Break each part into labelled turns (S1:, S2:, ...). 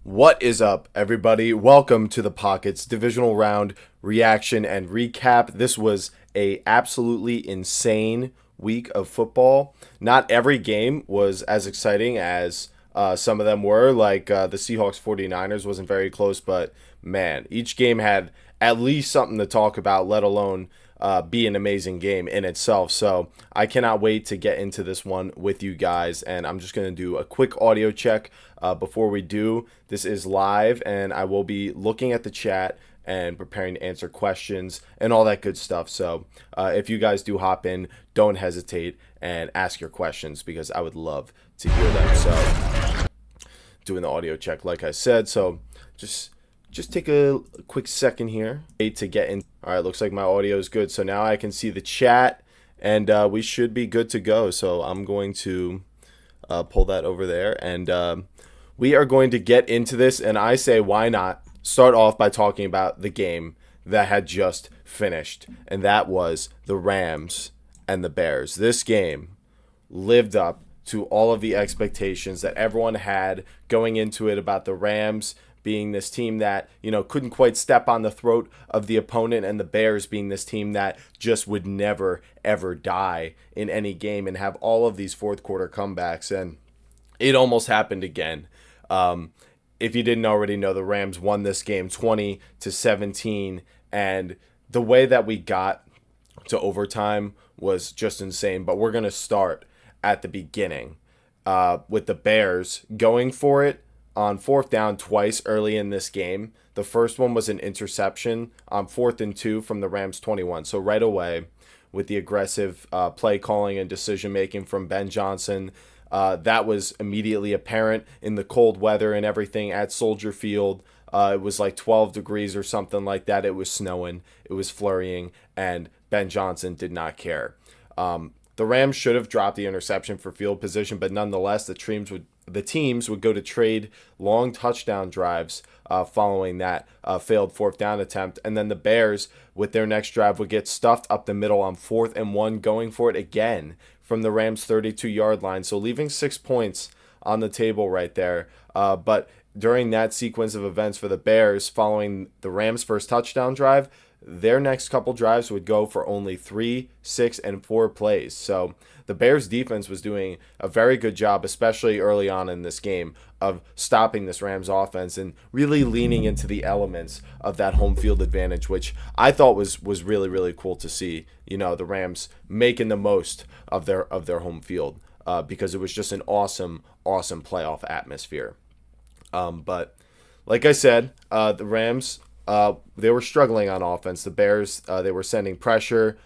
S1: What is up, everybody? Welcome to the Pockets Divisional Round reaction and recap. This was a absolutely insane week of football. Not every game was as exciting as some of them were, like the Seahawks 49ers wasn't very close, but man, each game had at least something to talk about, let alone be an amazing game in itself. So I cannot wait to get into this one with you guys. And I'm just going to do a quick audio check before we do. This is live, and I will be looking at the chat and preparing to answer questions and all that good stuff. So if you guys do hop in, don't hesitate and ask your questions because I would love to hear them. So doing the audio check, like I said. So just take a quick second here to get in. All right, looks like my audio is good. So now I can see the chat, and we should be good to go. So I'm going to pull that over there, and we are going to get into this. And I say, why not start off by talking about the game that had just finished, and that was the Rams and the Bears. This game lived up to all of the expectations that everyone had going into it about the Rams being this team that, couldn't quite step on the throat of the opponent, and the Bears being this team that just would never, ever die in any game and have all of these fourth quarter comebacks. And it almost happened again. If you didn't already know, the Rams won this game 20-17, and the way that we got to overtime was just insane. But we're going to start at the beginning with the Bears going for it on fourth down twice early in this game. The first one was an interception on 4th and 2 from the Rams 21. So right away, with the aggressive play calling and decision making from Ben Johnson, that was immediately apparent in the cold weather and everything at Soldier Field. It was like 12 degrees or something like that. It was snowing, it was flurrying, and Ben Johnson did not care. The Rams should have dropped the interception for field position, but nonetheless, the teams would go to trade long touchdown drives following that failed fourth down attempt. And then the Bears, with their next drive, would get stuffed up the middle on 4th and 1, going for it again from the Rams' 32-yard line. So leaving 6 points on the table right there. But during that sequence of events for the Bears, following the Rams' first touchdown drive, their next couple drives would go for only 3, 6, and 4 plays. So the Bears defense was doing a very good job, especially early on in this game, of stopping this Rams offense and really leaning into the elements of that home field advantage, which I thought was really, really cool to see. The Rams making the most of their home field because it was just an awesome playoff atmosphere. But like I said, the Rams, they were struggling on offense. The Bears, they were sending pressure,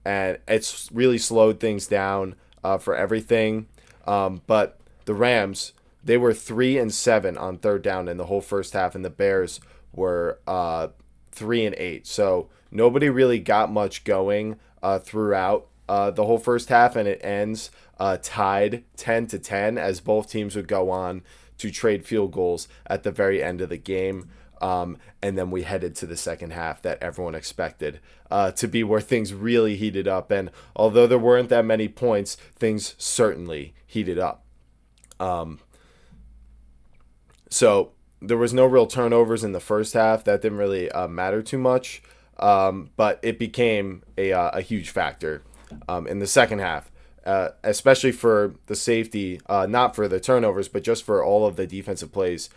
S1: and it's really slowed things down for everything. But the Rams, they were 3-7 on third down in the whole first half, and the Bears were 3-8. So nobody really got much going throughout the whole first half, and it ends tied 10-10 as both teams would go on to trade field goals at the very end of the game. And then we headed to the second half that everyone expected to be where things really heated up. And although there weren't that many points, things certainly heated up. So there was no real turnovers in the first half. That didn't really matter too much. But it became a huge factor in the second half. Especially for the safety, not for the turnovers, but just for all of the defensive plays.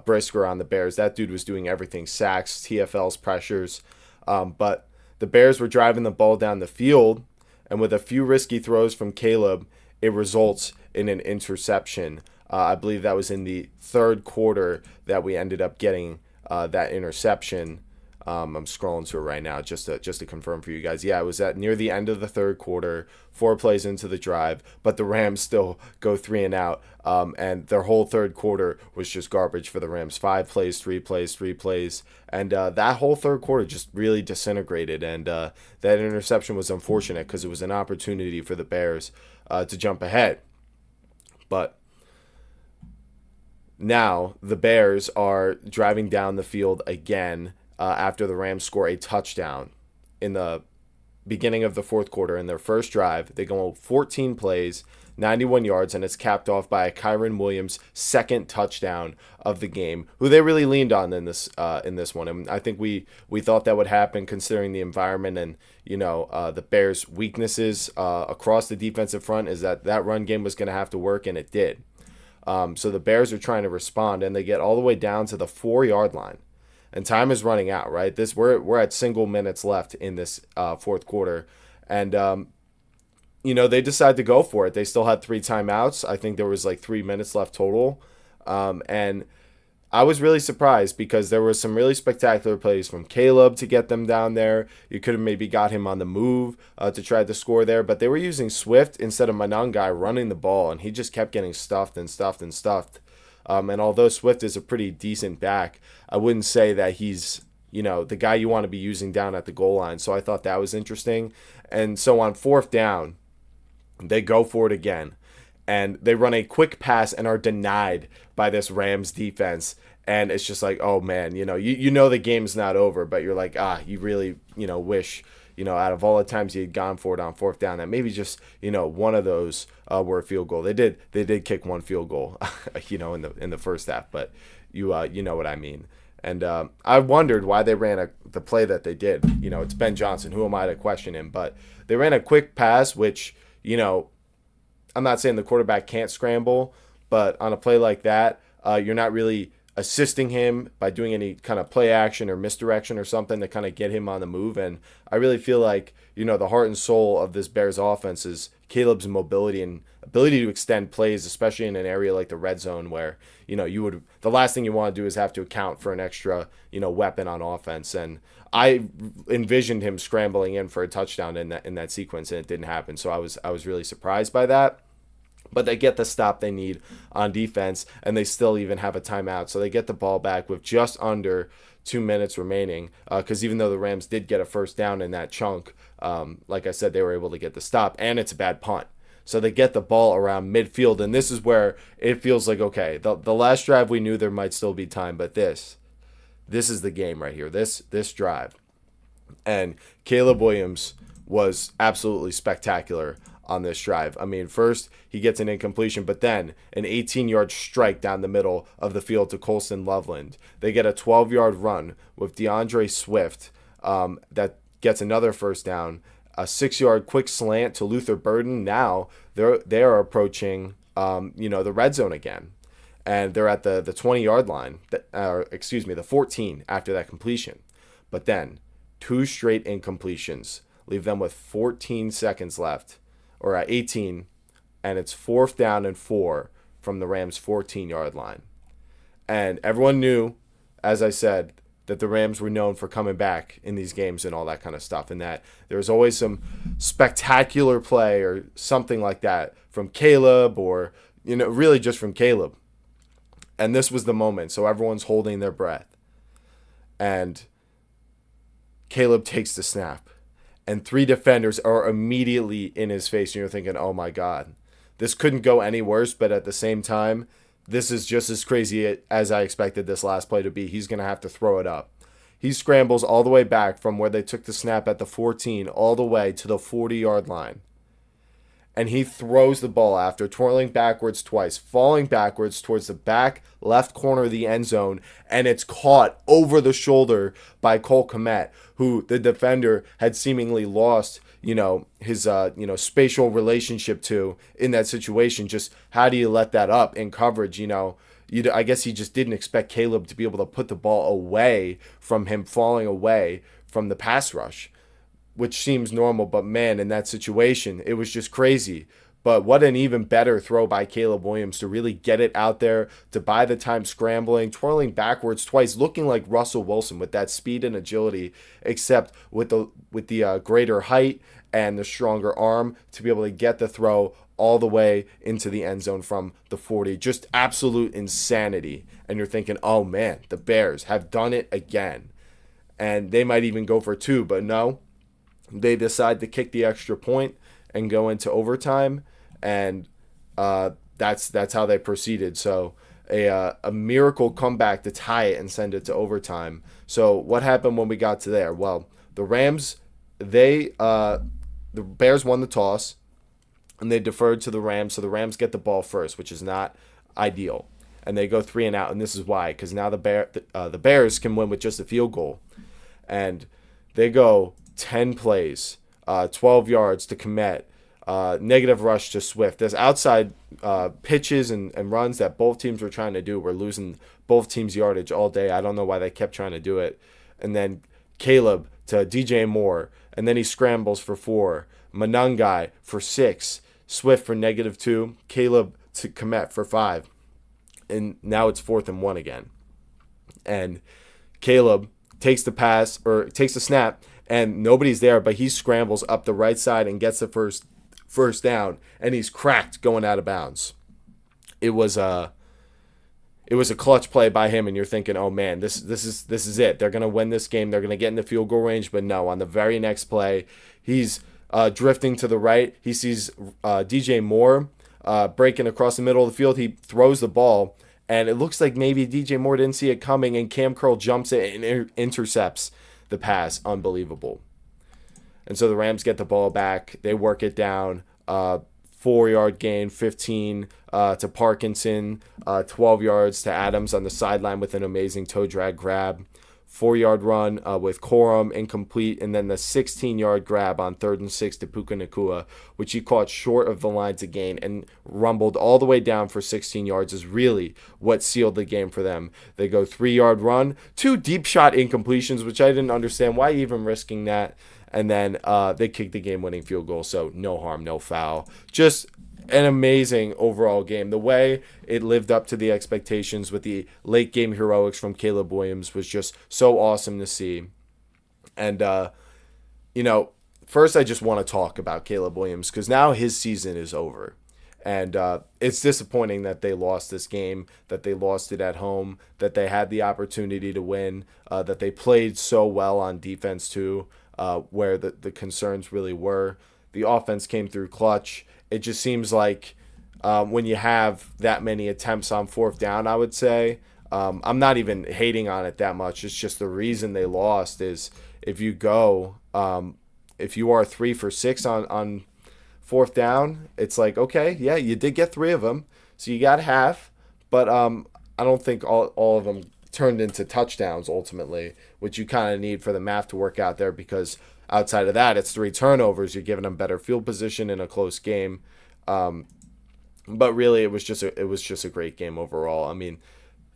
S1: Brisker on the Bears, that dude was doing everything: sacks, TFLs, pressures. But the Bears were driving the ball down the field, and with a few risky throws from Caleb, it results in an interception. I believe that was in the third quarter that we ended up getting that interception. I'm scrolling to it right now just to confirm for you guys. Yeah, it was at near the end of the third quarter, 4 plays into the drive, but the Rams still go 3 and out, and their whole third quarter was just garbage for the Rams. 5 plays, 3 plays, 3 plays, and that whole third quarter just really disintegrated, and that interception was unfortunate because it was an opportunity for the Bears to jump ahead. But now the Bears are driving down the field again, after the Rams score a touchdown in the beginning of the fourth quarter. In their first drive, they go 14 plays, 91 yards, and it's capped off by a Kyren Williams second touchdown of the game, who they really leaned on in this one. And I think we thought that would happen considering the environment and the Bears' weaknesses across the defensive front is that run game was going to have to work, and it did. So the Bears are trying to respond, and they get all the way down to the 4-yard line. And time is running out, right? We're at single minutes left in this fourth quarter. And, they decide to go for it. They still had 3 timeouts. I think there was like 3 minutes left total. And I was really surprised because there were some really spectacular plays from Caleb to get them down there. You could have maybe got him on the move to try to score there, but they were using Swift instead of Manangai running the ball, and he just kept getting stuffed and stuffed and stuffed. And although Swift is a pretty decent back, I wouldn't say that he's the guy you want to be using down at the goal line. So I thought that was interesting. And so on 4th down, they go for it again. And they run a quick pass and are denied by this Rams defense. And it's just like, oh, man, the game's not over. But you're like, you really, wish, out of all the times you had gone for it on 4th down, that maybe just, one of those were a field goal. They did kick one field goal, in the first half. But you know what I mean. And I wondered why they ran the play that they did. It's Ben Johnson. Who am I to question him? But they ran a quick pass, which, I'm not saying the quarterback can't scramble, but on a play like that, you're not really assisting him by doing any kind of play action or misdirection or something to kind of get him on the move. And I really feel like, the heart and soul of this Bears offense is Caleb's mobility and ability to extend plays, especially in an area like the red zone where, the last thing you want to do is have to account for an extra, weapon on offense. And I envisioned him scrambling in for a touchdown in that sequence, and it didn't happen. So I was really surprised by that. But they get the stop they need on defense, and they still even have a timeout. So they get the ball back with just under 2 minutes remaining, because even though the Rams did get a first down in that chunk, like I said, they were able to get the stop, and it's a bad punt. So they get the ball around midfield, and this is where it feels like, okay, the last drive we knew there might still be time, but this is the game right here, this drive. And Caleb Williams was absolutely spectacular on this drive. I mean, first he gets an incompletion, but then an 18-yard strike down the middle of the field to Colston Loveland. They get a 12-yard run with DeAndre Swift that gets another first down. A 6-yard quick slant to Luther Burden. Now they are approaching the red zone again, and they're at the 20-yard line. The 14 after that completion. But then 2 straight incompletions leave them with 14 seconds left. Or at 18, and it's 4th down and 4 from the Rams' 14-yard line. And everyone knew, as I said, that the Rams were known for coming back in these games and all that kind of stuff, and that there was always some spectacular play or something like that from Caleb or, really just from Caleb. And this was the moment, so everyone's holding their breath. And Caleb takes the snap. And 3 defenders are immediately in his face, and you're thinking, oh my God, this couldn't go any worse, but at the same time, this is just as crazy as I expected this last play to be. He's going to have to throw it up. He scrambles all the way back from where they took the snap at the 14 all the way to the 40-yard line. And he throws the ball after twirling backwards twice, falling backwards towards the back left corner of the end zone, and it's caught over the shoulder by Cole Kmet, who the defender had seemingly lost, his spatial relationship to in that situation. Just how do you let that up in coverage? I guess he just didn't expect Caleb to be able to put the ball away from him falling away from the pass rush, which seems normal, but man, in that situation, it was just crazy. But what an even better throw by Caleb Williams to really get it out there, to buy the time scrambling, twirling backwards twice, looking like Russell Wilson with that speed and agility, except with the greater height and the stronger arm to be able to get the throw all the way into the end zone from the 40. Just absolute insanity. And you're thinking, oh man, the Bears have done it again. And they might even go for 2, but no. They decide to kick the extra point and go into overtime, and that's how they proceeded. So a miracle comeback to tie it and send it to overtime. So what happened when we got to there? Well, the Rams, the Bears won the toss. and they deferred to the Rams, so the Rams get the ball first, which is not ideal. And they go 3-and-out, and this is why, because now the Bears can win with just a field goal. And they go 10 plays, 12 yards to Komet, negative rush to Swift. There's outside pitches and runs that both teams were trying to do. We're losing both teams' yardage all day. I don't know why they kept trying to do it. And then Caleb to DJ Moore, and then he scrambles for 4. Manungai for 6. Swift for -2. Caleb to Komet for 5. And now it's 4th-and-1 again. And Caleb takes the pass, or takes the snap, and nobody's there, but he scrambles up the right side and gets the first down, and he's cracked going out of bounds. It was a clutch play by him, and you're thinking, oh man, this is it. They're gonna win this game. They're gonna get in the field goal range, but no. On the very next play, he's drifting to the right. He sees DJ Moore breaking across the middle of the field. He throws the ball, and it looks like maybe DJ Moore didn't see it coming, and Cam Curl jumps it and intercepts the pass. Unbelievable. And so the Rams get the ball back. They work it down. 4-yard gain, 15 to Parkinson, 12 yards to Adams on the sideline with an amazing toe drag grab. 4-yard run with Corum, incomplete, and then the 16-yard grab on 3rd and 6 to Puka Nacua, which he caught short of the line to gain and rumbled all the way down for 16 yards, is really what sealed the game for them. They go 3-yard run, 2 deep shot incompletions, which I didn't understand. Why even risking that? And then they kick the game-winning field goal, so no harm, no foul. Just an amazing overall game. The way it lived up to the expectations with the late-game heroics from Caleb Williams was just so awesome to see. And, first I just want to talk about Caleb Williams because now his season is over. And it's disappointing that they lost this game, that they lost it at home, that they had the opportunity to win, that they played so well on defense too, where the concerns really were. The offense came through clutch. It just seems like when you have that many attempts on 4th down, I would say, I'm not even hating on it that much. It's just the reason they lost is if you are 3 for 6 on 4th down, it's like, okay, yeah, you did get 3 of them, so you got half, but I don't think all of them turned into touchdowns ultimately, which you kind of need for the math to work out there, because outside of that, it's 3 turnovers. You're giving them better field position in a close game. But really, it was just a great game overall. I mean,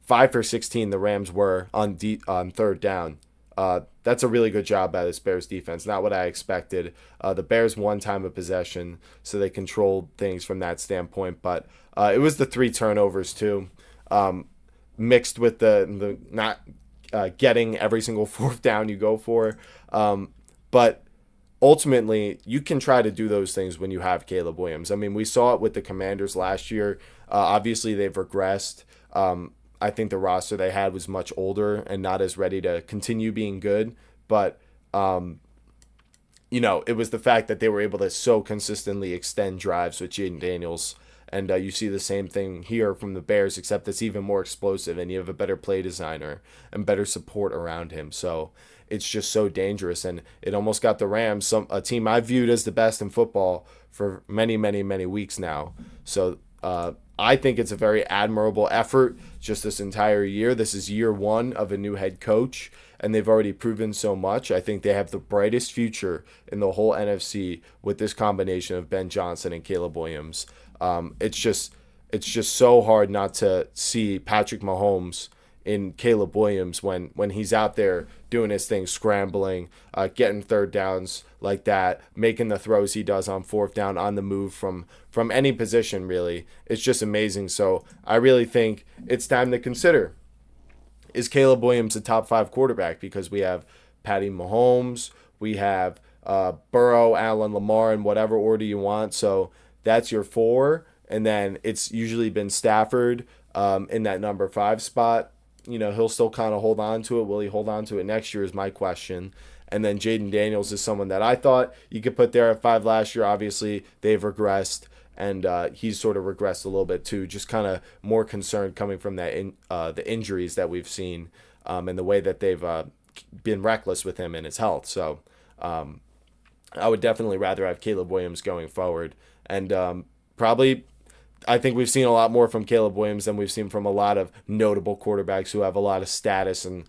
S1: 5 for 16 the Rams were on 3rd down. That's a really good job by this Bears defense. Not what I expected. The Bears won time of possession, so they controlled things from that standpoint. But it was the 3 turnovers too, mixed with the not getting every single 4th down you go for. But ultimately, you can try to do those things when you have Caleb Williams. I mean, we saw it with the Commanders last year. Obviously, they've regressed. I think the roster they had was much older and not as ready to continue being good. But, it was the fact that they were able to so consistently extend drives with Jaden Daniels. And you see the same thing here from the Bears, except it's even more explosive, and you have a better play designer and better support around him. So it's just so dangerous, and it almost got the Rams, a team I viewed as the best in football for many, many, many weeks now. So I think it's a very admirable effort just this entire year. This is year 1 of a new head coach, and they've already proven so much. I think they have the brightest future in the whole NFC with this combination of Ben Johnson and Caleb Williams. It's just so hard not to see Patrick Mahomes in Caleb Williams when he's out there doing his thing, scrambling, getting 3rd downs like that, making the throws he does on 4th down on the move from any position, really. It's just amazing. So I really think it's time to consider, is Caleb Williams a top 5 quarterback? Because we have Patty Mahomes, we have Burrow, Allen, Lamar, in whatever order you want. So that's your 4. And then it's usually been Stafford in that number 5 spot. He'll still kind of hold on to it. Will he hold on to it next year is my question. And then Jaden Daniels is someone that I thought you could put there at 5 last year. Obviously, they've regressed, and he's sort of regressed a little bit too. Just kind of more concerned coming from the injuries that we've seen and the way that they've been reckless with him and his health. So I would definitely rather have Caleb Williams going forward. And probably, I think we've seen a lot more from Caleb Williams than we've seen from a lot of notable quarterbacks who have a lot of status and,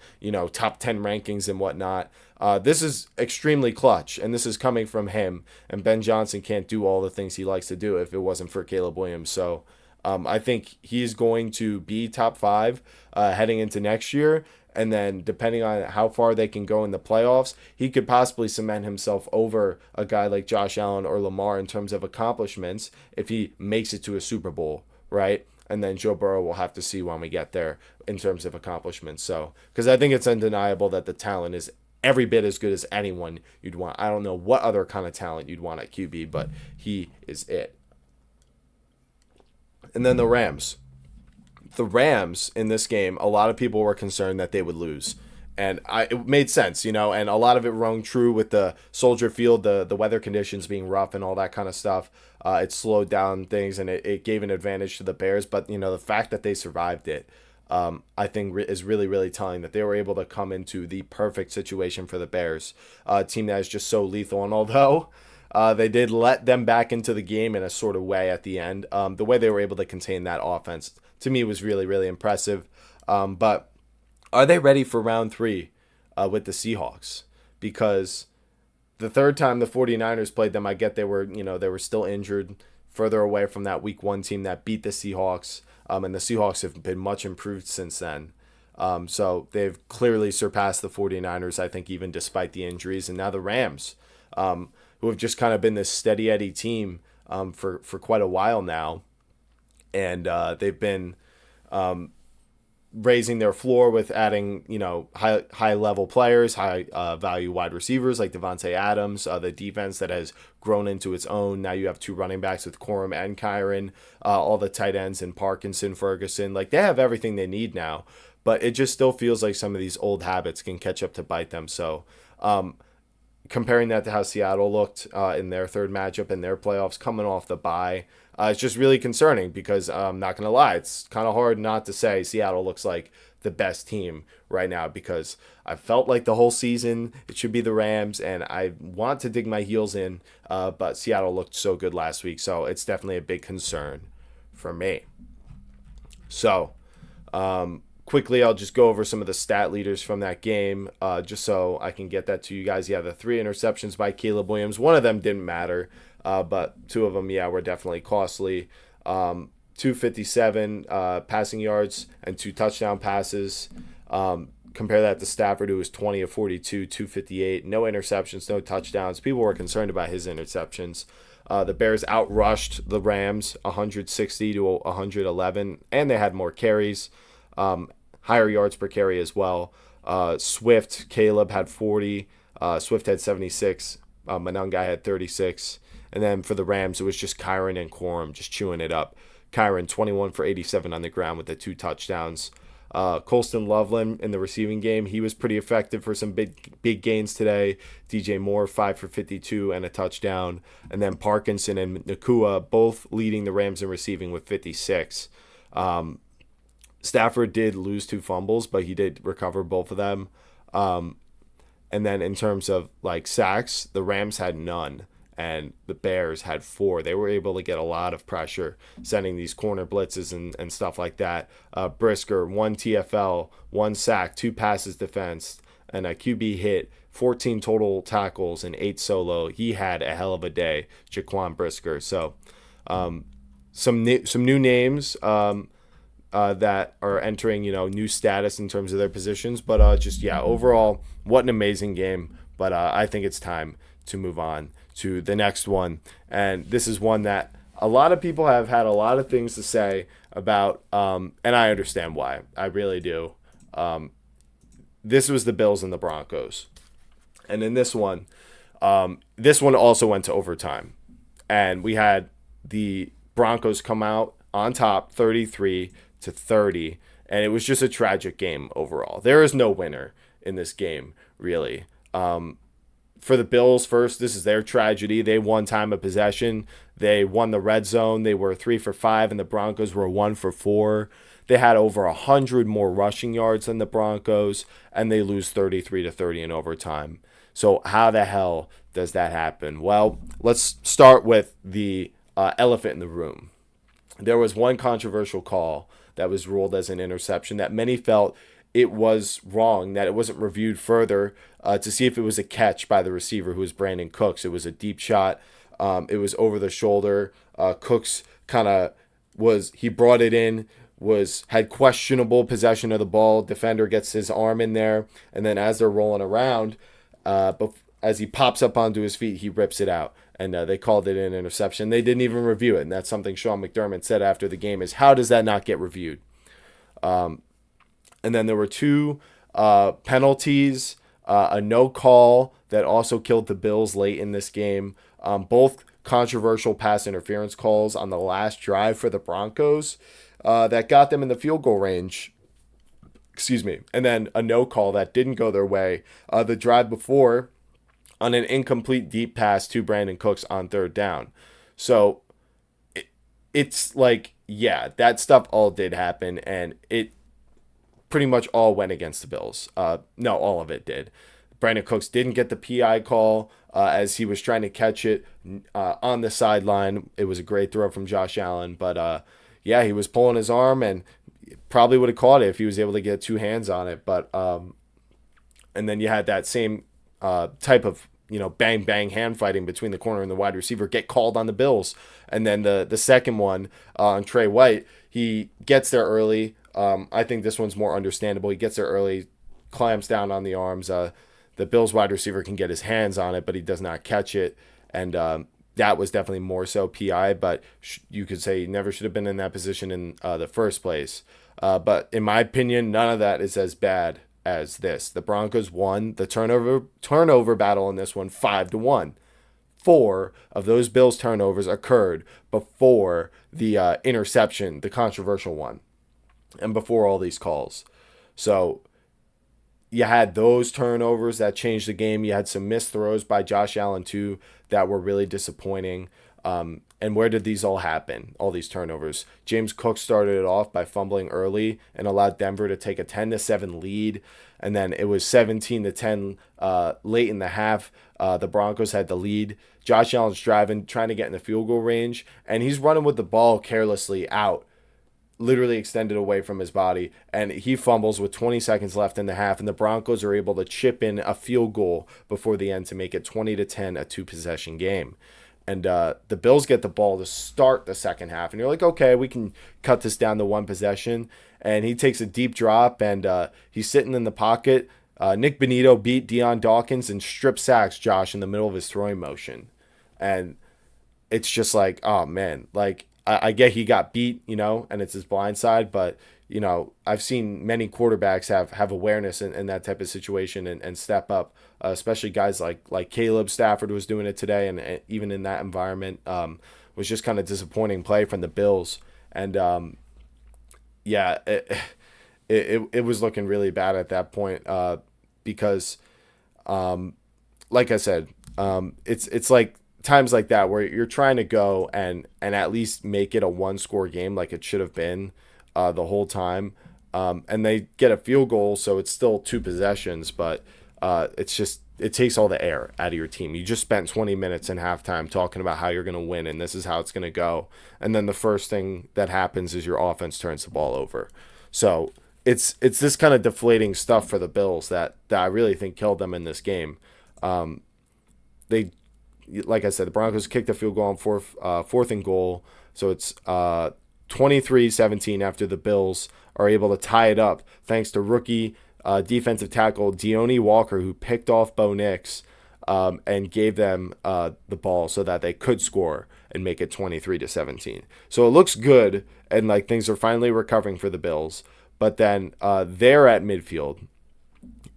S1: top 10 rankings and whatnot. This is extremely clutch, and this is coming from him. And Ben Johnson can't do all the things he likes to do if it wasn't for Caleb Williams. So I think he's going to be top 5 heading into next year. And then depending on how far they can go in the playoffs, he could possibly cement himself over a guy like Josh Allen or Lamar in terms of accomplishments if he makes it to a Super Bowl, right? And then Joe Burrow will have to see when we get there in terms of accomplishments. So, because I think it's undeniable that the talent is every bit as good as anyone you'd want. I don't know what other kind of talent you'd want at QB, but he is it. And then the Rams. The Rams in this game, a lot of people were concerned that they would lose. And it made sense, and a lot of it rung true with the Soldier Field, the weather conditions being rough and all that kind of stuff. It slowed down things and it gave an advantage to the Bears. But, the fact that they survived it, I think is really, really telling that they were able to come into the perfect situation for the Bears, a team that is just so lethal. And although they did let them back into the game in a sort of way at the end, the way they were able to contain that offense to me was really, really impressive. But are they ready for round 3 with the Seahawks? Because the third time the 49ers played them, I get they were still injured, further away from that week 1 team that beat the Seahawks. And the Seahawks have been much improved since then. So they've clearly surpassed the 49ers, I think, even despite the injuries. And now the Rams, who have just kind of been this steady Eddie team for quite a while now. And they've been raising their floor with adding, high level players, high value wide receivers like Devontae Adams, the defense that has grown into its own. Now you have 2 running backs with Corum and Kyron, all the tight ends and Parkinson, Ferguson. Like, they have everything they need now, but it just still feels like some of these old habits can catch up to bite them. So comparing that to how Seattle looked in their third matchup in their playoffs coming off the bye, it's just really concerning because I'm not going to lie, it's kind of hard not to say Seattle looks like the best team right now because I felt like the whole season it should be the Rams, and I want to dig my heels in, but Seattle looked so good last week, so it's definitely a big concern for me. So, quickly, I'll just go over some of the stat leaders from that game, just so I can get that to you guys. Yeah, the 3 interceptions by Caleb Williams. One of them didn't matter, but 2 of them, were definitely costly. 257 passing yards and 2 touchdown passes. Compare that to Stafford, who was 20 of 42, 258. No interceptions, no touchdowns. People were concerned about his interceptions. The Bears outrushed the Rams 160 to 111, and they had more carries. Higher yards per carry as well. Caleb had 40. Swift had 76. Monangai had 36. And then for the Rams, it was just Kyron and Corum just chewing it up. Kyron, 21 for 87 on the ground with the 2 touchdowns. Colston Loveland in the receiving game, he was pretty effective for some big gains today. DJ Moore, 5 for 52 and a touchdown. And then Parkinson and Nakua both leading the Rams in receiving with 56. Stafford did lose 2 fumbles, but he did recover both of them. And then in terms of sacks, the Rams had none and the Bears had 4. They were able to get a lot of pressure, sending these corner blitzes and stuff like that. Brisker, 1 TFL, 1 sack, 2 passes defensed, and a QB hit, 14 total tackles, and 8 solo. He had a hell of a day, Jaquan Brisker. So some new names that are entering, new status in terms of their positions. But overall, what an amazing game. But I think it's time to move on to the next one. And this is one that a lot of people have had a lot of things to say about, and I understand why. I really do. This was the Bills and the Broncos. And in this one also went to overtime. And we had the Broncos come out on top 33-30, and it was just a tragic game overall. There is no winner in this game, really. For the Bills, first, this is their tragedy. They won time of possession. They won the red zone. They were 3 for 5, and the Broncos were 1 for 4. They had over 100 more rushing yards than the Broncos, and they lose 33-30 in overtime. So how the hell does that happen? Well, let's start with the elephant in the room. There was one controversial call that was ruled as an interception that many felt it was wrong, that it wasn't reviewed further to see if it was a catch by the receiver, who was Brandon Cooks. It was a deep shot. It was over the shoulder. Cooks kind of he brought it in, had questionable possession of the ball. Defender gets his arm in there, and then as they're rolling around, as he pops up onto his feet, he rips it out. And they called it an interception. They didn't even review it. And that's something Sean McDermott said after the game is, how does that not get reviewed? And then there were two penalties, a no call that also killed the Bills late in this game. Both controversial pass interference calls on the last drive for the Broncos that got them in the field goal range. Excuse me. And then a no call that didn't go their way. The drive before, on an incomplete deep pass to Brandon Cooks on third down. So it's like, yeah, that stuff all did happen, and it pretty much all went against the Bills. No, all of it did. Brandon Cooks didn't get the PI call as he was trying to catch it on the sideline. It was a great throw from Josh Allen, but yeah, he was pulling his arm and probably would have caught it if he was able to get two hands on it. But and then you had that same type of bang bang hand fighting between the corner and the wide receiver get called on the Bills. And then the second one on Trey White, he gets there early. I think this one's more understandable. He gets there early, clamps down on the arms. The Bills wide receiver can get his hands on it, but he does not catch it. And that was definitely more so PI, but you could say he never should have been in that position in the first place. But in my opinion, none of that is as bad as this. The Broncos won the turnover battle in this one 5-1. 4 of those Bills turnovers occurred before the interception, the controversial one, and before all these calls. So you had those turnovers that changed the game. You had some missed throws by Josh Allen too that were really disappointing. And where did these all happen? All these turnovers. James Cook started it off by fumbling early and allowed Denver to take a 10-7 lead. And then it was 17-10 late in the half. The Broncos had the lead. Josh Allen's driving, trying to get in the field goal range, and he's running with the ball carelessly out, literally extended away from his body, and he fumbles with 20 seconds left in the half, and the Broncos are able to chip in a field goal before the end to make it 20-10, a 2-possession game. And the Bills get the ball to start the second half. And you're like, okay, we can cut this down to one possession. And he takes a deep drop, and he's sitting in the pocket. Nick Bonito beat Deion Dawkins and strip sacks Josh in the middle of his throwing motion. And it's just like, oh, man. Like, I get he got beat, and it's his blind side. But, I've seen many quarterbacks have awareness in that type of situation and step up. Especially guys like Caleb Stafford was doing it today, and even in that environment, was just kind of disappointing play from the Bills. And yeah, it was looking really bad at that point because, like I said, it's like times like that where you're trying to go and at least make it a one-score game like it should have been the whole time, and they get a field goal, so it's still 2 possessions, but. It takes all the air out of your team. You just spent 20 minutes in halftime talking about how you're going to win and this is how it's going to go. And then the first thing that happens is your offense turns the ball over. So it's this kind of deflating stuff for the Bills that I really think killed them in this game. They, like I said, the Broncos kicked a field goal on fourth and goal. So it's 23-17 after the Bills are able to tie it up thanks to rookie defensive tackle Deone Walker, who picked off Bo Nix and gave them the ball so that they could score and make it 23-17. So it looks good, and like things are finally recovering for the Bills. But then they're at midfield,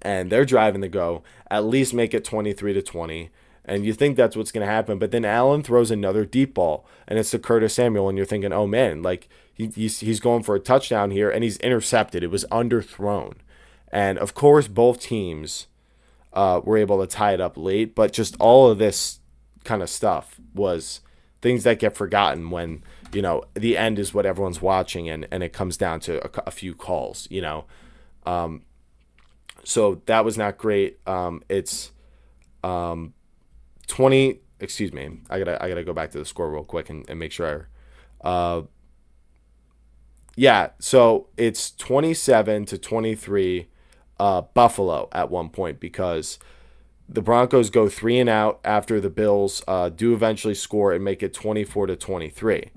S1: and they're driving to go at least make it 23-20. And you think that's what's going to happen, but then Allen throws another deep ball, and it's to Curtis Samuel, and you're thinking, oh man, like he's going for a touchdown here, and he's intercepted. It was underthrown. And, of course, both teams were able to tie it up late. But just all of this kind of stuff was things that get forgotten when, the end is what everyone's watching and it comes down to a few calls, So that was not great. It's 20 excuse me, I gotta go back to the score real quick and make sure. Yeah, so it's 27-23 Buffalo at one point, because the Broncos go 3-and-out after the Bills do eventually score and make it 24-23.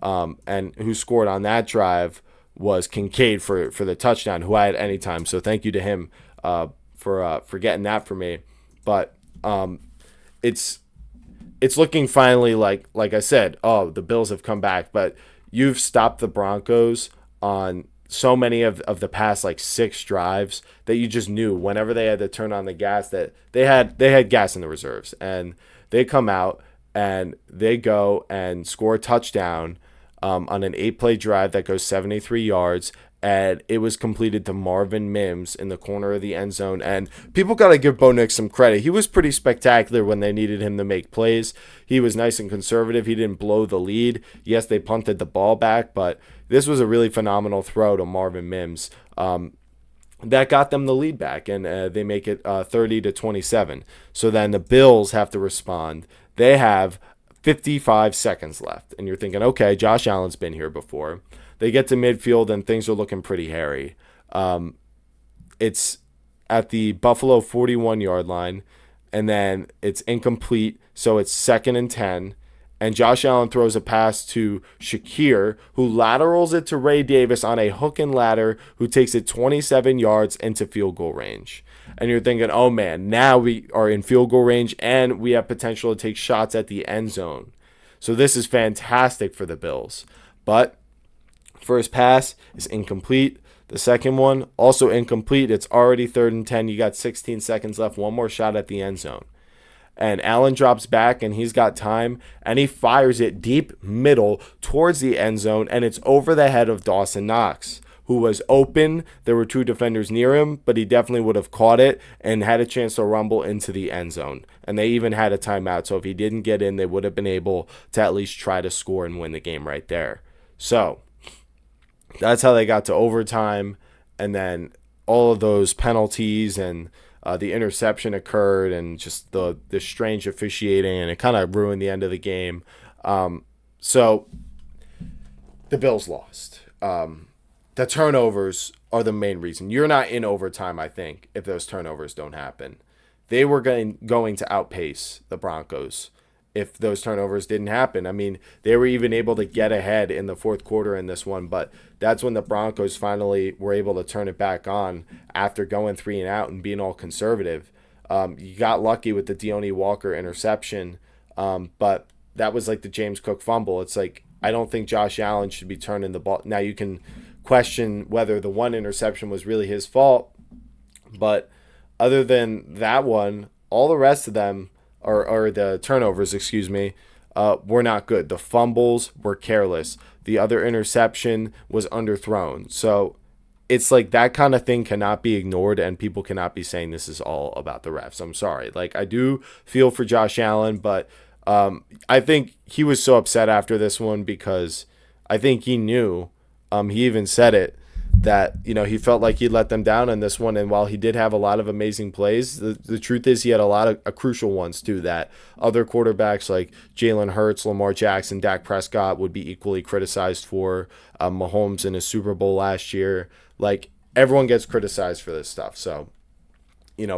S1: And who scored on that drive was Kincaid for the touchdown, who I had any time. So thank you to him for getting that for me. But it's looking finally like I said, oh, the Bills have come back, but you've stopped the Broncos on so many of the past like 6 drives that you just knew whenever they had to turn on the gas that they had gas in the reserves, and they come out and they go and score a touchdown on an 8-play drive that goes 73 yards, and it was completed to Marvin Mims in the corner of the end zone. And people got to give Bo Nix some credit. He was pretty spectacular when they needed him to make plays. He was nice and conservative. He didn't blow the lead. Yes, they punted the ball back, but this was a really phenomenal throw to Marvin Mims that got them the lead back, and they make it 30-27. So then the Bills have to respond. They have 55 seconds left, and you're thinking, okay, Josh Allen's been here before. They get to midfield, and things are looking pretty hairy. It's at the Buffalo 41-yard line, and then it's incomplete, so it's 2nd and 10. And Josh Allen throws a pass to Shakir, who laterals it to Ray Davis on a hook and ladder, who takes it 27 yards into field goal range. And you're thinking, oh man, now we are in field goal range and we have potential to take shots at the end zone. So this is fantastic for the Bills. But first pass is incomplete. The second one, also incomplete. It's already 3rd and 10. You got 16 seconds left. One more shot at the end zone. And Allen drops back, and he's got time, and he fires it deep middle towards the end zone, and it's over the head of Dawson Knox, who was open. There were 2 defenders near him, but he definitely would have caught it and had a chance to rumble into the end zone. And they even had a timeout, so if he didn't get in, they would have been able to at least try to score and win the game right there. So that's how they got to overtime, and then all of those penalties and the interception occurred, and just the strange officiating, and it kind of ruined the end of the game. So the Bills lost. The turnovers are the main reason. You're not in overtime, I think, if those turnovers don't happen. They were going to outpace the Broncos if those turnovers didn't happen. I mean, they were even able to get ahead in the 4th quarter in this one, but that's when the Broncos finally were able to turn it back on after going 3-and-out and being all conservative. You got lucky with the Deone Walker interception, but that was like the James Cook fumble. It's like, I don't think Josh Allen should be turning the ball. Now you can question whether the one interception was really his fault, but other than that one, all the rest of them, or the turnovers, were not good. The fumbles were careless. The other interception was underthrown. So it's like that kind of thing cannot be ignored, and people cannot be saying this is all about the refs. I'm sorry. Like, I do feel for Josh Allen, but I think he was so upset after this one because I think he knew, he even said it, that, he felt like he let them down in this one. And while he did have a lot of amazing plays, the truth is he had a lot of crucial ones too that other quarterbacks like Jalen Hurts, Lamar Jackson, Dak Prescott would be equally criticized for. Mahomes in his Super Bowl last year. Like, everyone gets criticized for this stuff. So,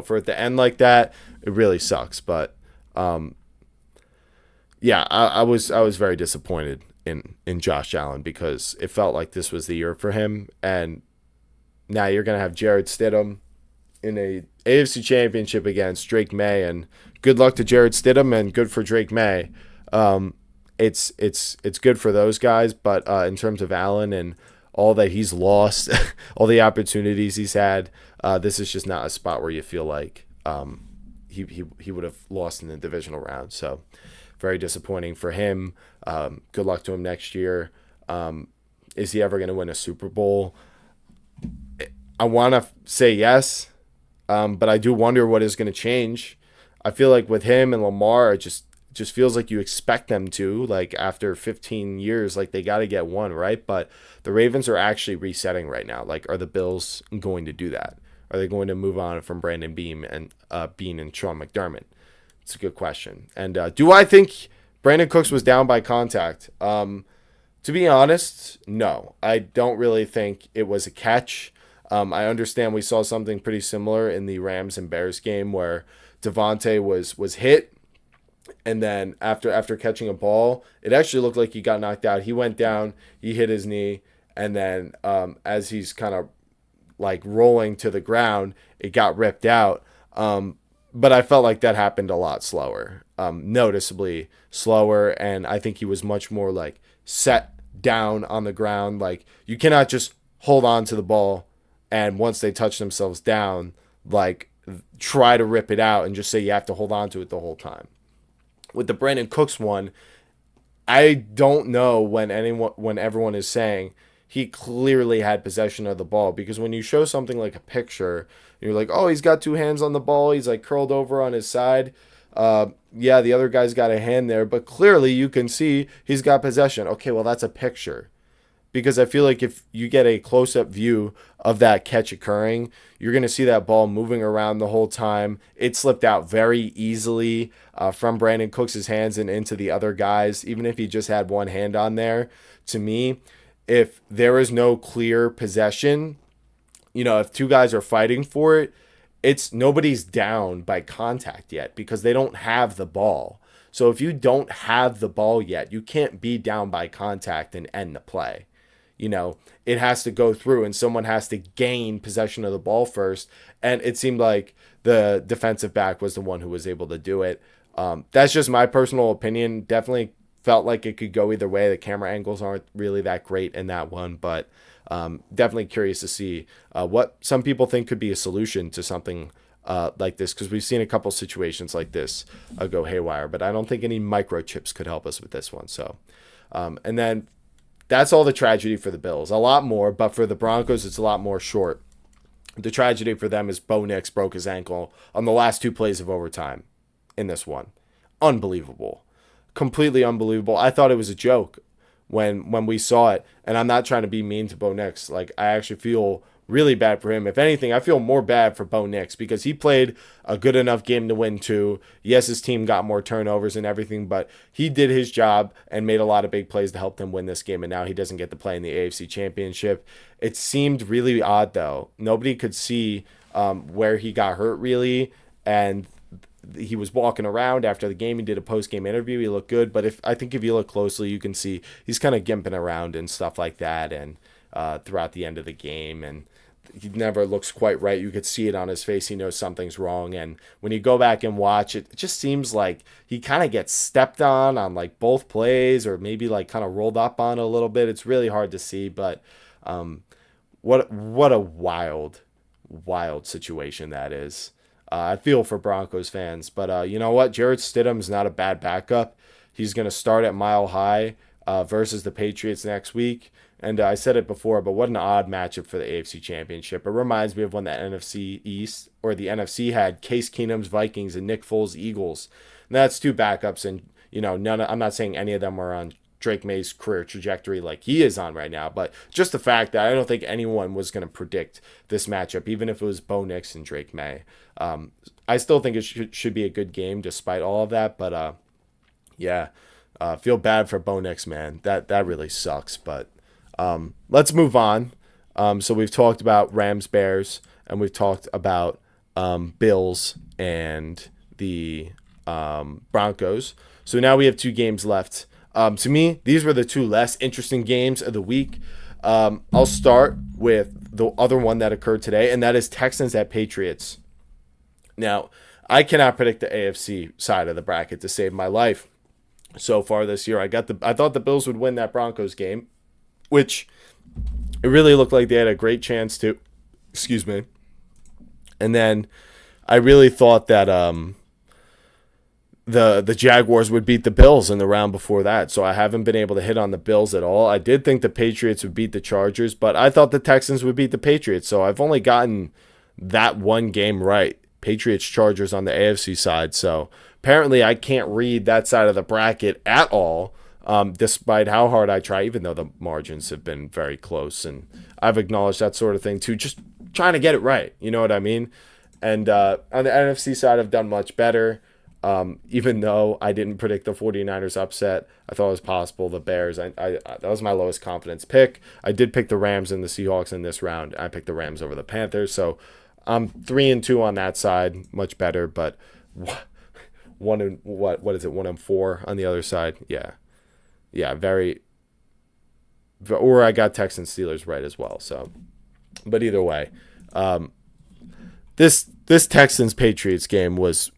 S1: for it to end like that, it really sucks. But yeah, I was very disappointed in Josh Allen because it felt like this was the year for him. And now you're going to have Jarrett Stidham in a AFC Championship against Drake Maye, and good luck to Jarrett Stidham and good for Drake Maye. It's good for those guys, but in terms of Allen and all that he's lost, all the opportunities he's had, this is just not a spot where you feel like he would have lost in the divisional round. So very disappointing for him. Good luck to him next year. Is he ever going to win a Super Bowl? I want to say yes, but I do wonder what is going to change. I feel like with him and Lamar, it just feels like you expect them to, like after 15 years, like they got to get one, right? But the Ravens are actually resetting right now. Like, are the Bills going to do that? Are they going to move on from Brandon Bean and Sean McDermott? It's a good question. And do I think Brandon Cooks was down by contact? To be honest, no. I don't really think it was a catch. I understand we saw something pretty similar in the Rams and Bears game where Devontae was hit, and then after catching a ball, it actually looked like he got knocked out. He went down, he hit his knee, and then as he's kind of like rolling to the ground, it got ripped out. But I felt like that happened a lot slower, noticeably slower, and I think he was much more like set down on the ground. Like, you cannot just hold on to the ball and once they touch themselves down, like, try to rip it out and just say you have to hold on to it the whole time. With the Brandon Cooks one, I don't know when everyone is saying he clearly had possession of the ball, because when you show something like a picture, you're like, oh, he's got two hands on the ball, he's like curled over on his side. Yeah, the other guy's got a hand there, but clearly you can see he's got possession. Okay, well, that's a picture. Because I feel like if you get a close-up view of that catch occurring, you're going to see that ball moving around the whole time. It slipped out very easily from Brandon Cooks' hands and into the other guys, even if he just had one hand on there. To me, if there is no clear possession, if two guys are fighting for it, it's nobody's down by contact yet because they don't have the ball. So if you don't have the ball yet, you can't be down by contact and end the play. It has to go through and someone has to gain possession of the ball first. And it seemed like the defensive back was the one who was able to do it. That's just my personal opinion. Definitely felt like it could go either way. The camera angles aren't really that great in that one, but definitely curious to see what some people think could be a solution to something like this, because we've seen a couple situations like this go haywire, but I don't think any microchips could help us with this one. So, and then that's all the tragedy for the Bills. A lot more, but for the Broncos, it's a lot more short. The tragedy for them is Bo Nix broke his ankle on the last two plays of overtime in this one. Unbelievable. Completely unbelievable. I thought it was a joke when we saw it, and I'm not trying to be mean to Bo Nix. Like, I actually feel really bad for him. If anything, I feel more bad for Bo Nix because he played a good enough game to win too. Yes, his team got more turnovers and everything, but he did his job and made a lot of big plays to help them win this game, and now he doesn't get to play in the AFC Championship. It seemed really odd, though. Nobody could see where he got hurt, really, and he was walking around after the game. He did a post-game interview. He looked good, but I think if you look closely, you can see he's kind of gimping around and stuff like that, and throughout the end of the game, and he never looks quite right. You could see it on his face. He knows something's wrong, and when you go back and watch it, it just seems like he kind of gets stepped on like both plays, or maybe like kind of rolled up on a little bit. It's really hard to see, but what a wild situation that is. I feel for Broncos fans, but you know what? Jarrett Stidham's not a bad backup. He's going to start at Mile High versus the Patriots next week. And I said it before, but what an odd matchup for the AFC Championship. It reminds me of when the NFC East or the NFC had Case Keenum's Vikings and Nick Foles' Eagles. And that's two backups, and I'm not saying any of them are on Drake Maye's career trajectory like he is on right now, but just the fact that I don't think anyone was going to predict this matchup, even if it was Bo Nix and Drake Maye. I still think it should be a good game despite all of that, but feel bad for Bo Nix, man. That really sucks, but let's move on. So we've talked about Rams, Bears, and we've talked about Bills and the Broncos. So now we have two games left. To me, these were the two less interesting games of the week. I'll start with the other one that occurred today, and that is Texans at Patriots. Now, I cannot predict the AFC side of the bracket to save my life so far this year. I thought the Bills would win that Broncos game, which it really looked like they had a great chance to. Excuse me. And then I really thought that the Jaguars would beat the Bills in the round before that. So I haven't been able to hit on the Bills at all. I did think the Patriots would beat the Chargers, but I thought the Texans would beat the Patriots. So I've only gotten that one game right. Patriots Chargers on the AFC side. So apparently I can't read that side of the bracket at all. Despite how hard I try, even though the margins have been very close, and I've acknowledged that sort of thing too, just trying to get it right, you know what I mean? And on the NFC side, I've done much better. Even though I didn't predict the 49ers upset, I thought it was possible. The Bears, that was my lowest confidence pick. I did pick the Rams and the Seahawks in this round. I picked the Rams over the Panthers. So I'm 3-2 on that side, much better. But one and what is it? 1-4 on the other side. Yeah, very. Or I got Texans Steelers right as well. So, but either way, this Texans Patriots game was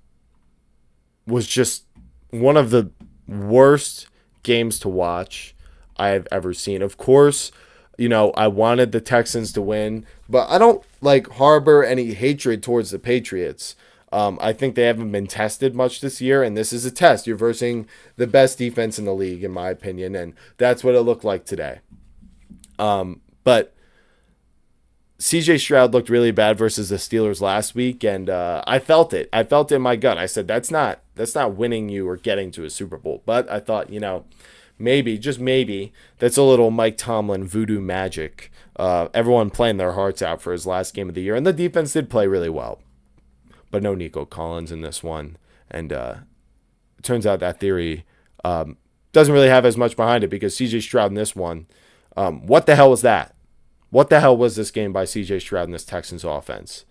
S1: just one of the worst games to watch I have ever seen. Of course, I wanted the Texans to win, but I don't harbor any hatred towards the Patriots. I think they haven't been tested much this year, and this is a test. You're versing the best defense in the league, in my opinion, and that's what it looked like today. But CJ Stroud looked really bad versus the Steelers last week, and I felt it. I felt it in my gut. I said, that's not winning you or getting to a Super Bowl. But I thought, maybe, just maybe, that's a little Mike Tomlin voodoo magic. Everyone playing their hearts out for his last game of the year, and the defense did play really well. But no Nico Collins in this one. And it turns out that theory doesn't really have as much behind it, because CJ Stroud in this one, what the hell was that? What the hell was this game by CJ Stroud and this Texans offense?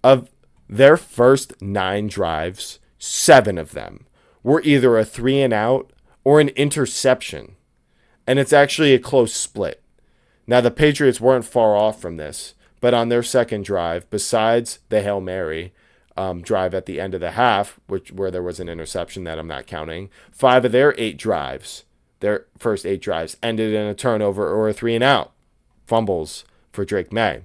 S1: Of their first 9 drives, 7 of them were either a 3-and-out or an interception. And it's actually a close split. Now, the Patriots weren't far off from this, but on their second drive, besides the Hail Mary drive at the end of the half, where there was an interception that I'm not counting, 5 of their 8 drives, their first 8 drives, ended in a turnover or a 3-and-out. Fumbles for Drake Maye.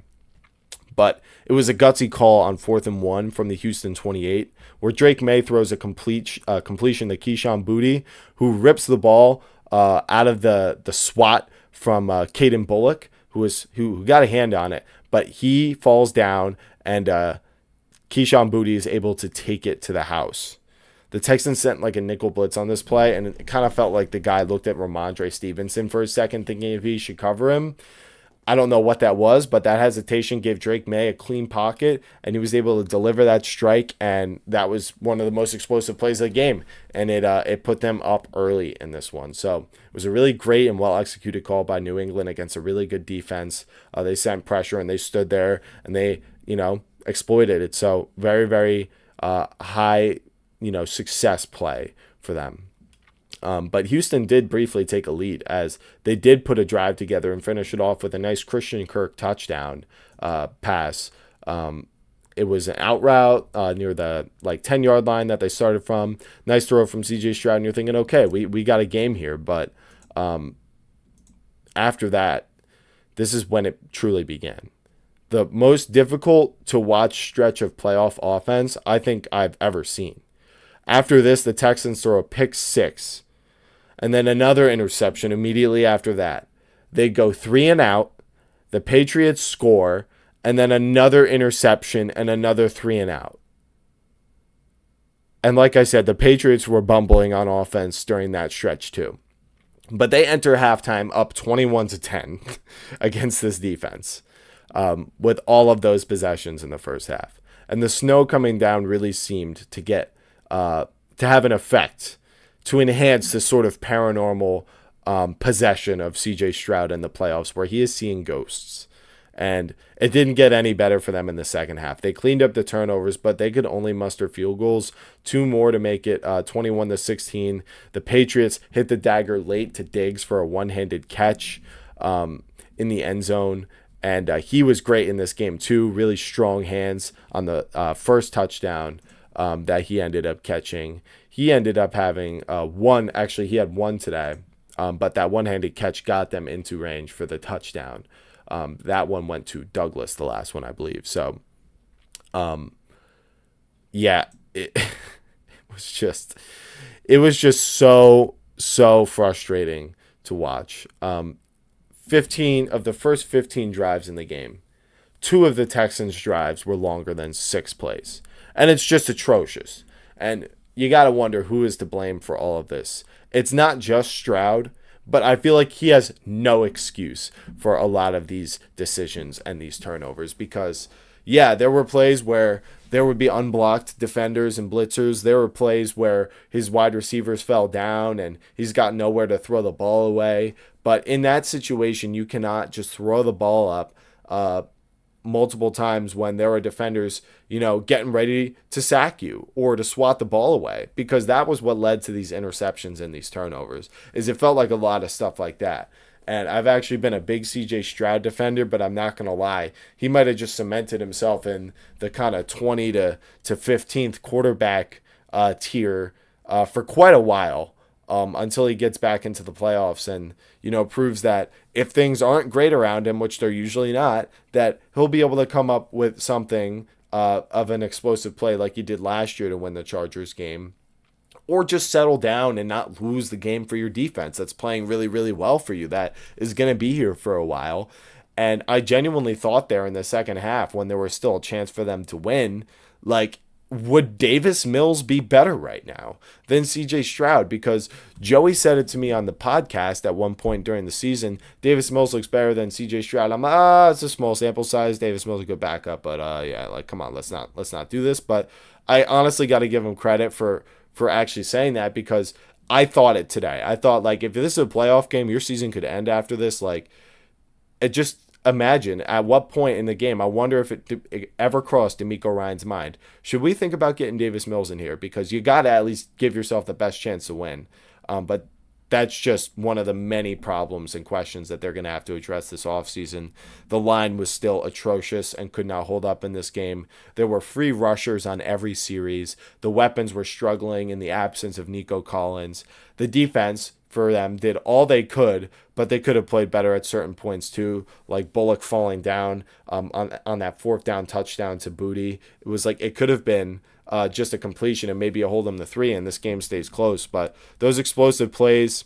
S1: But it was a gutsy call on 4th and 1 from the Houston 28, where Drake Maye throws a completion to Keyshawn Boutte, who rips the ball out of the swat from Caden Bullock, who got a hand on it, but he falls down, and Keyshawn Boutte is able to take it to the house. The Texans sent a nickel blitz on this play, and it kind of felt like the guy looked at Ramondre Stevenson for a second, thinking if he should cover him. I don't know what that was, but that hesitation gave Drake Maye a clean pocket, and he was able to deliver that strike, and that was one of the most explosive plays of the game, and it put them up early in this one. So it was a really great and well-executed call by New England against a really good defense. They sent pressure, and they stood there, and they, exploited it. So very, very high, success play for them. But Houston did briefly take a lead, as they did put a drive together and finish it off with a nice Christian Kirk touchdown pass. It was an out route near the 10-yard line that they started from. Nice throw from CJ Stroud, and you're thinking, okay, we got a game here. But after that, this is when it truly began. The most difficult to watch stretch of playoff offense I think I've ever seen. After this, the Texans throw a pick 6. And then another interception immediately after that. They go 3-and-out. The Patriots score. And then another interception and another 3-and-out. And like I said, the Patriots were bumbling on offense during that stretch too. But they enter halftime up 21-10 against this defense, with all of those possessions in the first half. And the snow coming down really seemed to get to have an effect to enhance this sort of paranormal possession of CJ Stroud in the playoffs, where he is seeing ghosts. And it didn't get any better for them in the second half. They cleaned up the turnovers, but they could only muster field goals, 2 more to make it 21-16. The Patriots hit the dagger late to Diggs for a one-handed catch in the end zone. And he was great in this game too. Really strong hands on the first touchdown that he ended up catching. He ended up having one. Actually, he had one today, but that one-handed catch got them into range for the touchdown. That one went to Douglas, the last one, I believe. So, yeah, it was just so frustrating to watch. 15 of the first 15 drives in the game, 2 of the Texans' drives were longer than 6 plays. And it's just atrocious. And you got to wonder who is to blame for all of this. It's not just Stroud, but I feel like he has no excuse for a lot of these decisions and these turnovers, because, yeah, there were plays where there would be unblocked defenders and blitzers. There were plays where his wide receivers fell down and he's got nowhere to throw the ball away. But in that situation, you cannot just throw the ball up multiple times when there are defenders, getting ready to sack you or to swat the ball away, because that was what led to these interceptions and these turnovers. Is it felt like a lot of stuff like that. And I've actually been a big CJ Stroud defender, but I'm not going to lie. He might have just cemented himself in the kind of 20 to 15th quarterback tier for quite a while, until he gets back into the playoffs and, proves that if things aren't great around him, which they're usually not, that he'll be able to come up with something of an explosive play like he did last year to win the Chargers game. Or just settle down and not lose the game for your defense that's playing really, really well for you, that is going to be here for a while. And I genuinely thought there in the second half, when there was still a chance for them to win, like, would Davis Mills be better right now than CJ Stroud? Because Joey said it to me on the podcast at one point during the season. Davis Mills looks better than CJ Stroud. I'm like, it's a small sample size. Davis Mills is a good backup, but yeah, like, come on, let's not do this. But I honestly got to give him credit for actually saying that, because I thought it today. I thought, like, if this is a playoff game, your season could end after this. Like, it just, imagine at what point in the game, I wonder if it ever crossed D'Amico Ryan's mind, should we think about getting Davis Mills in here? Because you got to at least give yourself the best chance to win. But that's just one of the many problems and questions that they're going to have to address this offseason. The line was still atrocious and could not hold up in this game. There were free rushers on every series. The weapons were struggling in the absence of Nico Collins. The defense for them did all they could, but they could have played better at certain points too, like Bullock falling down on that fourth down touchdown to Booty. It was like it could have been just a completion and maybe a hold them to 3 and this game stays close. But those explosive plays,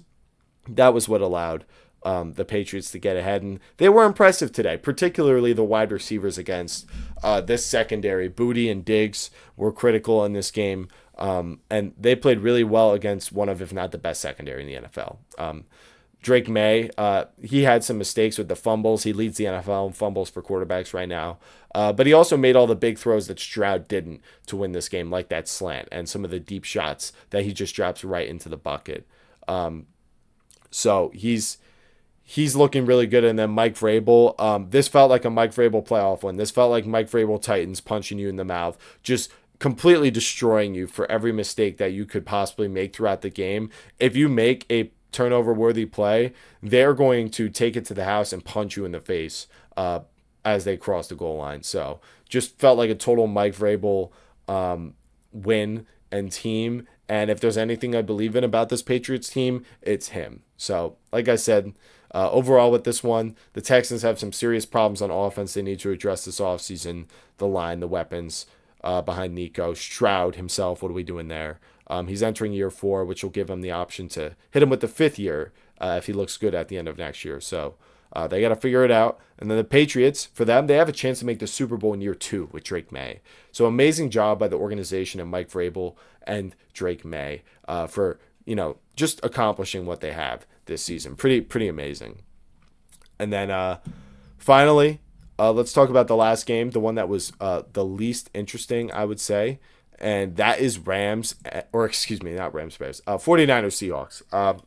S1: that was what allowed the Patriots to get ahead. And they were impressive today, particularly the wide receivers against this secondary. Booty and Diggs were critical in this game. And they played really well against one of, if not the best secondary in the NFL. Drake Maye, he had some mistakes with the fumbles. He leads the NFL in fumbles for quarterbacks right now. But he also made all the big throws that Stroud didn't to win this game, like that slant and some of the deep shots that he just drops right into the bucket. So he's looking really good. And then Mike Vrabel, this felt like a Mike Vrabel playoff win. This felt like Mike Vrabel Titans punching you in the mouth, just completely destroying you for every mistake that you could possibly make throughout the game. If you make a turnover-worthy play, they're going to take it to the house and punch you in the face as they cross the goal line. So just felt like a total Mike Vrabel win and team. And if there's anything I believe in about this Patriots team, it's him. So like I said, overall with this one, the Texans have some serious problems on offense they need to address this offseason. The line, the weapons behind Nico. Stroud himself, what are we doing there? He's entering year 4, which will give him the option to hit him with the 5th year if he looks good at the end of next year. So they got to figure it out. And then the Patriots, for them, they have a chance to make the Super Bowl in year 2 with Drake Maye. So amazing job by the organization and Mike Vrabel and Drake Maye for, just accomplishing what they have this season. Pretty amazing. And then finally, let's talk about the last game, the one that was the least interesting, I would say. And that is 49ers Seahawks.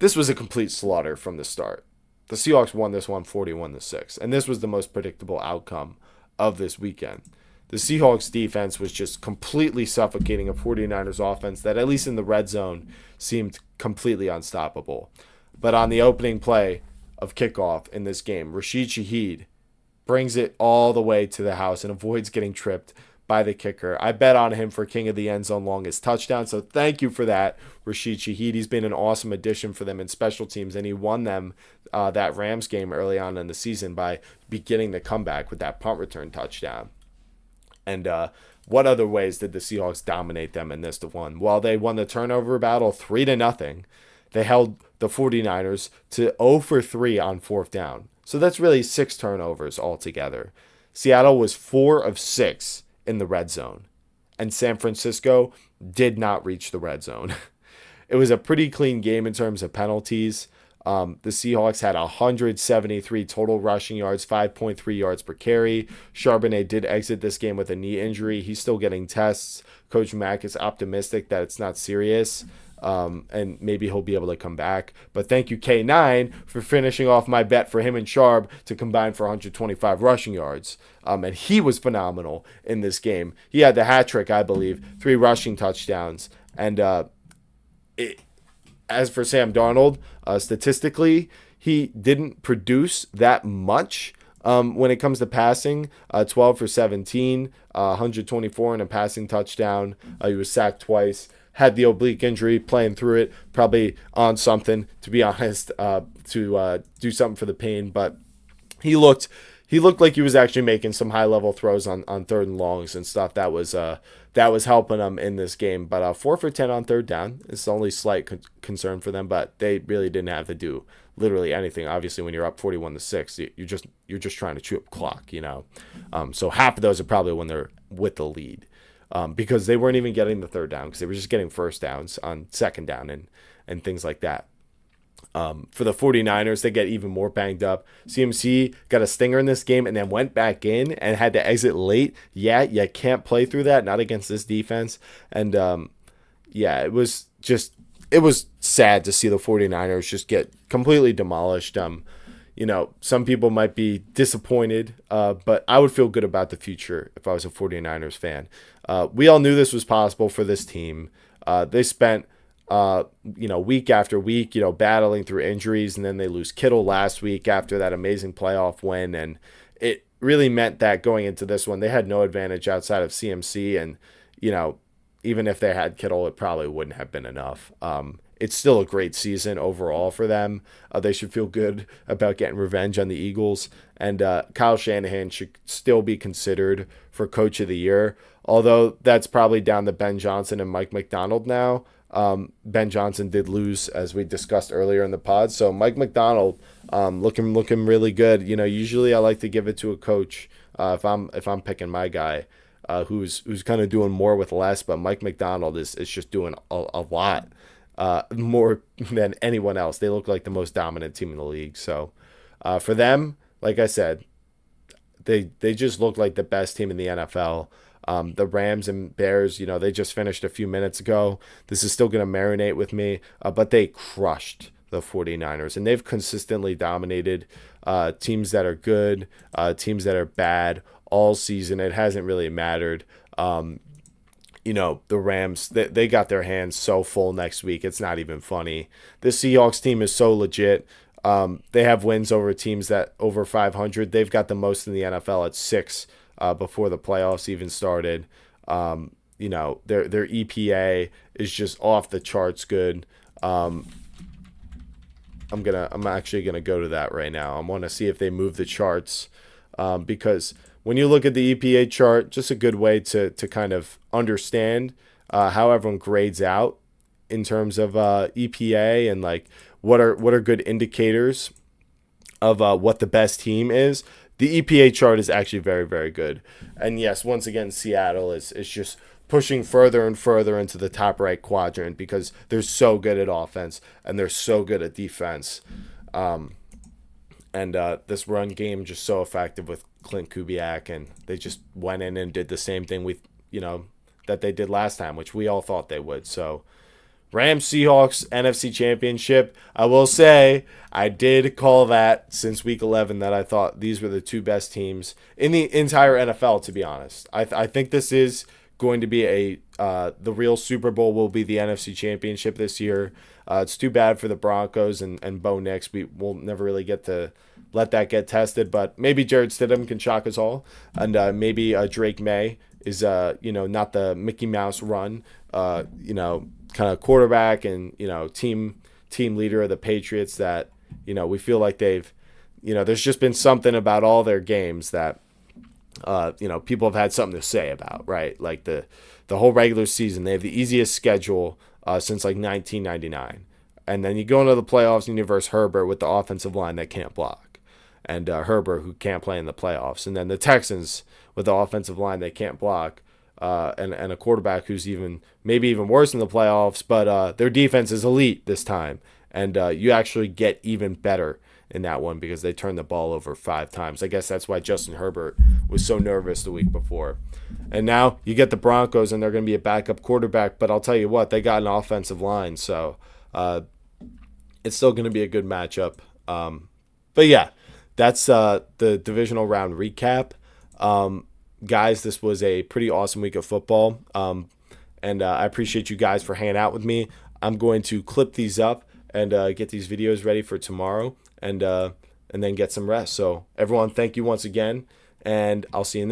S1: This was a complete slaughter from the start. The Seahawks won this one 41-6, and this was the most predictable outcome of this weekend. The Seahawks defense was just completely suffocating a 49ers offense that, at least in the red zone, seemed completely unstoppable. But on the opening play of kickoff in this game, Rashid Shaheed brings it all the way to the house and avoids getting tripped by the kicker. I bet on him for king of the end zone longest touchdown, so thank you for that, Rashid Shaheed. He's been an awesome addition for them in special teams, and he won them that Rams game early on in the season by beginning the comeback with that punt return touchdown. And what other ways did the Seahawks dominate them in this one? Well, they won the turnover battle 3-0. They held the 49ers to 0 for 3 on 4th down. So that's really 6 turnovers altogether. Seattle was 4 of 6 in the red zone, and San Francisco did not reach the red zone. It was a pretty clean game in terms of penalties. The Seahawks had 173 total rushing yards, 5.3 yards per carry. Charbonnet did exit this game with a knee injury. He's still getting tests. Coach Mack is optimistic that it's not serious. And maybe he'll be able to come back. But thank you, K9, for finishing off my bet for him and Sharp to combine for 125 rushing yards. And he was phenomenal in this game. He had the hat trick, I believe, 3 rushing touchdowns. And as for Sam Darnold, statistically, he didn't produce that much. When it comes to passing, 12 for 17, 124 and a passing touchdown. He was sacked twice. Had the oblique injury, playing through it, probably on something, to be honest, to do something for the pain. But he looked like he was actually making some high level throws on third and longs and stuff. That was helping them in this game. But 4 for 10 on third down is the only slight concern for them. But they really didn't have to do literally anything. Obviously, when you're up 41-6, you're just trying to chew up clock, So half of those are probably when they're with the lead. Because they weren't even getting the third down because they were just getting first downs on second down and things like that. For the 49ers, they get even more banged up. CMC got a stinger in this game and then went back in and had to exit late. Yeah, you can't play through that, not against this defense. And, it was sad to see the 49ers just get completely demolished. Some people might be disappointed, but I would feel good about the future if I was a 49ers fan. We all knew this was possible for this team. They spent, week after week, battling through injuries, and then they lose Kittle last week after that amazing playoff win. And it really meant that going into this one, they had no advantage outside of CMC. And, even if they had Kittle, it probably wouldn't have been enough. It's still a great season overall for them. They should feel good about getting revenge on the Eagles. And Kyle Shanahan should still be considered for Coach of the Year, although that's probably down to Ben Johnson and Mike McDonald now. Ben Johnson did lose, as we discussed earlier in the pod. So Mike McDonald looking really good. Usually I like to give it to a coach if I'm picking my guy who's kind of doing more with less. But Mike McDonald is just doing a lot. More than anyone else. They look like the most dominant team in the league. So for them, like I said, they just look like the best team in the NFL. The Rams and Bears, they just finished a few minutes ago. This is still going to marinate with me, but they crushed the 49ers, and they've consistently dominated teams that are good, teams that are bad all season. It hasn't really mattered. The Rams, they got their hands so full next week. It's not even funny. The Seahawks team is so legit. They have wins over teams that over 500. They've got the most in the NFL at 6 before the playoffs even started. Their EPA is just off the charts good. I'm actually gonna go to that right now. I want to see if they move the charts because when you look at the EPA chart, just a good way to kind of understand how everyone grades out in terms of EPA and like what are good indicators of what the best team is. The EPA chart is actually very, very good. And yes, once again, Seattle is just pushing further and further into the top right quadrant because they're so good at offense and they're so good at defense. And this run game just so effective with Clint Kubiak, and they just went in and did the same thing that they did last time, which we all thought they would. So Rams Seahawks NFC Championship. I will say I did call that since week 11 that I thought these were the two best teams in the entire NFL, to be honest. I think this is going to be the real Super Bowl will be the NFC Championship this year. It's too bad for the Broncos and Bo Nix. We will never really get to let that get tested, but maybe Jared Stidham can shock us all, and maybe Drake Maye is not the Mickey Mouse run, kind of quarterback and team leader of the Patriots that we feel like they've there's just been something about all their games that people have had something to say about, right? Like the whole regular season, they have the easiest schedule since like 1999, and then you go into the playoffs and you verse Herbert with the offensive line that can't block. And Herbert, who can't play in the playoffs. And then the Texans with the offensive line they can't block, and a quarterback who's maybe even worse in the playoffs, but their defense is elite this time. And you actually get even better in that one because they turned the ball over 5 times. I guess that's why Justin Herbert was so nervous the week before. And now you get the Broncos, and they're going to be a backup quarterback. But I'll tell you what, they got an offensive line, so it's still going to be a good matchup. But yeah, that's the divisional round recap. Guys, this was a pretty awesome week of football. And I appreciate you guys for hanging out with me. I'm going to clip these up and get these videos ready for tomorrow, and then get some rest. So everyone, thank you once again, and I'll see you in the